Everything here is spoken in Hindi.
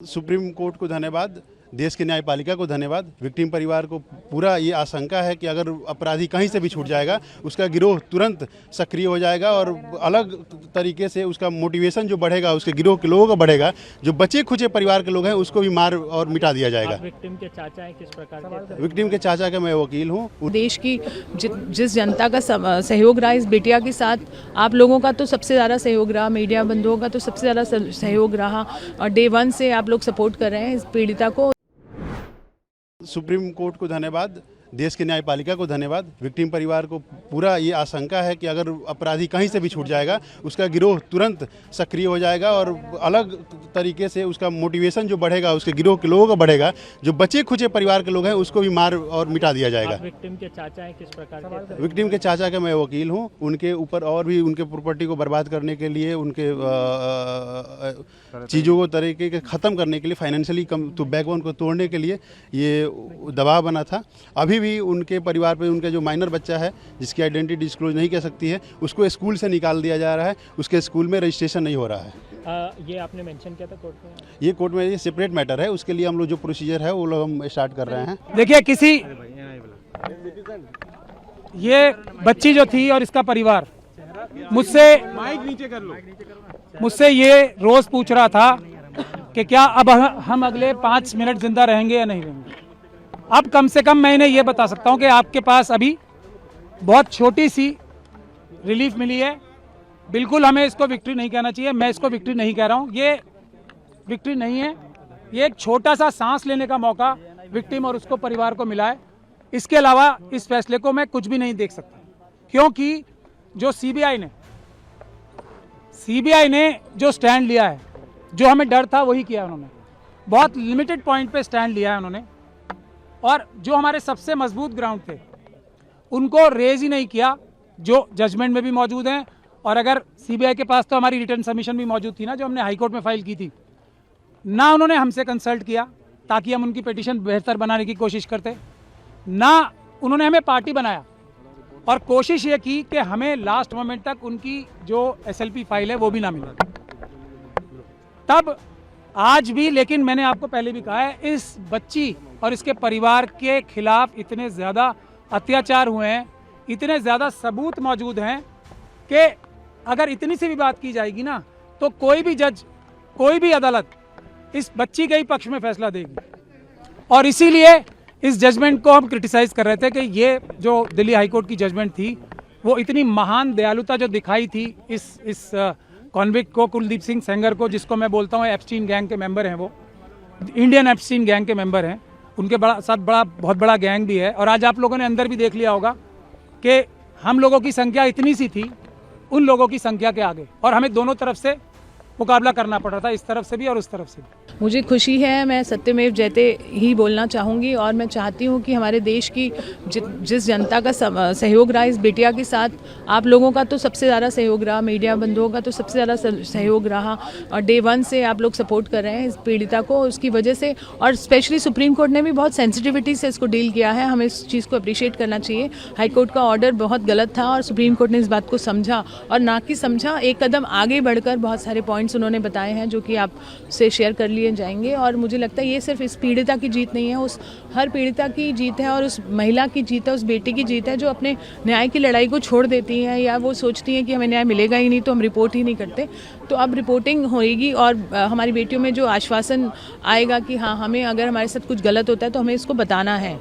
सुप्रीम कोर्ट को धन्यवाद, देश की न्यायपालिका को धन्यवाद। विक्टिम परिवार को पूरा ये आशंका है कि अगर अपराधी कहीं से भी छूट जाएगा, उसका गिरोह तुरंत सक्रिय हो जाएगा और अलग तरीके से उसका मोटिवेशन जो बढ़ेगा, उसके गिरोह के लोगों का बढ़ेगा। जो बचे खुचे परिवार के लोग हैं उसको भी मार और मिटा दिया जाएगा। विक्टिम के चाचा हैं, किस प्रकार के? विक्टिम के चाचा का मैं वकील हूँ। देश की जिस जनता का सहयोग रहा इस बिटिया के साथ, आप लोगों का तो सबसे ज़्यादा सहयोग रहा, मीडिया बंधुओं का तो सबसे ज़्यादा सहयोग रहा और डे वन से आप लोग सपोर्ट कर रहे हैं इस पीड़िता को। सुप्रीम कोर्ट को धन्यवाद, देश की न्यायपालिका को धन्यवाद। विक्टिम परिवार को पूरा ये आशंका है कि अगर अपराधी कहीं से भी छूट जाएगा, उसका गिरोह तुरंत सक्रिय हो जाएगा और अलग तरीके से उसका मोटिवेशन जो बढ़ेगा, उसके गिरोह के लोगों का बढ़ेगा। जो बचे खुचे परिवार के लोग हैं उसको भी मार और मिटा दिया जाएगा। विक्टिम के चाचा हैं, किस प्रकार के? विक्टिम के चाचा का मैं वकील हूँ। उनके ऊपर और भी उनके प्रॉपर्टी को बर्बाद करने के लिए, उनके चीज़ों को तरीके के ख़त्म करने के लिए, फाइनेंशियली कम तो बैकबोन को तोड़ने के लिए ये दबाव बना था। अभी भी उनके परिवार पे उनका जो माइनर बच्चा है जिसकी आइडेंटिटी डिस्क्लोज नहीं कर सकती है, उसको स्कूल से निकाल दिया जा रहा है। उसके स्कूल में रजिस्ट्रेशन नहीं हो रहा है। ये आपने मेंशन किया था कोर्ट में? ये कोर्ट में ये सेपरेट मैटर है। उसके लिए हम लोग जो प्रोसीजर है वो लोग हम स्टार्ट कर रहे हैं। देखिए, किसी ये बच्ची जो थी और इसका परिवार मुझसे ये रोज पूछ रहा था कि क्या अब हम अगले 5 मिनट जिंदा रहेंगे या नहीं रहेंगे। अब कम से कम मैं इन्हें ये बता सकता हूं कि आपके पास अभी बहुत छोटी सी रिलीफ मिली है। बिल्कुल हमें इसको विक्ट्री नहीं कहना चाहिए। मैं इसको विक्ट्री नहीं कह रहा हूं, ये विक्ट्री नहीं है। ये एक छोटा सा सांस लेने का मौका विक्टिम और उसको परिवार को मिला है। इसके अलावा इस फैसले को मैं कुछ भी नहीं देख सकता, क्योंकि जो सीबीआई ने जो स्टैंड लिया है, जो हमें डर था वही किया उन्होंने। बहुत लिमिटेड पॉइंट पे स्टैंड लिया है उन्होंने और जो हमारे सबसे मजबूत ग्राउंड थे उनको रेज ही नहीं किया, जो जजमेंट में भी मौजूद हैं। और अगर सीबीआई के पास तो हमारी रिटर्न सबमिशन भी मौजूद थी ना, जो हमने हाईकोर्ट में फाइल की थी ना, उन्होंने हमसे कंसल्ट किया ताकि हम उनकी पिटीशन बेहतर बनाने की कोशिश करते ना। उन्होंने हमें पार्टी बनाया और कोशिश ये की कि हमें लास्ट मोमेंट तक उनकी जो एसएलपी फाइल है वो भी ना मिले। तब आज भी, लेकिन मैंने आपको पहले भी कहा है, इस बच्ची और इसके परिवार के खिलाफ इतने ज़्यादा अत्याचार हुए हैं, इतने ज़्यादा सबूत मौजूद हैं कि अगर इतनी सी भी बात की जाएगी ना, तो कोई भी जज, कोई भी अदालत इस बच्ची के ही पक्ष में फैसला देगी। और इसीलिए इस जजमेंट को हम क्रिटिसाइज़ कर रहे थे कि ये जो दिल्ली हाईकोर्ट की जजमेंट थी वो इतनी महान दयालुता जो दिखाई थी इस कॉन्विक्ट को, कुलदीप सिंह सेंगर को, जिसको मैं बोलता हूँ एप्स्टीन गैंग के मेंबर हैं, वो इंडियन एप्स्टीन गैंग के मेंबर हैं। उनके बहुत बड़ा गैंग भी है। और आज आप लोगों ने अंदर भी देख लिया होगा कि हम लोगों की संख्या इतनी सी थी उन लोगों की संख्या के आगे, और हमें दोनों तरफ से मुकाबला करना पड़ रहा था, इस तरफ से भी और उस तरफ से भी। मुझे खुशी है, मैं सत्यमेव जयते ही बोलना चाहूँगी और मैं चाहती हूँ कि हमारे देश की जिस जनता का सहयोग रहा इस बिटिया के साथ, आप लोगों का तो सबसे ज़्यादा सहयोग रहा, मीडिया बंधुओं का तो सबसे ज़्यादा सहयोग रहा और डे वन से आप लोग सपोर्ट कर रहे हैं इस पीड़िता को। उसकी वजह से, और स्पेशली सुप्रीम कोर्ट ने भी बहुत सेंसिटिविटी से इसको डील किया है। हमें इस चीज़ को अप्रिशिएट करना चाहिए। हाई कोर्ट का ऑर्डर बहुत गलत था और सुप्रीम कोर्ट ने इस बात को समझा, और ना कि समझा, एक कदम आगे बढ़कर बहुत सारे पॉइंट्स उन्होंने बताए हैं जो कि आपसे शेयर कर लिए जाएंगे। और मुझे लगता है ये सिर्फ इस पीड़िता की जीत नहीं है, उस हर पीड़िता की जीत है और उस महिला की जीत है, उस बेटी की जीत है जो अपने न्याय की लड़ाई को छोड़ देती है, या वो सोचती है कि हमें न्याय मिलेगा ही नहीं तो हम रिपोर्ट ही नहीं करते। तो अब रिपोर्टिंग होएगी और हमारी बेटियों में जो आश्वासन आएगा कि हाँ, हमें अगर हमारे साथ कुछ गलत होता है तो हमें इसको बताना है।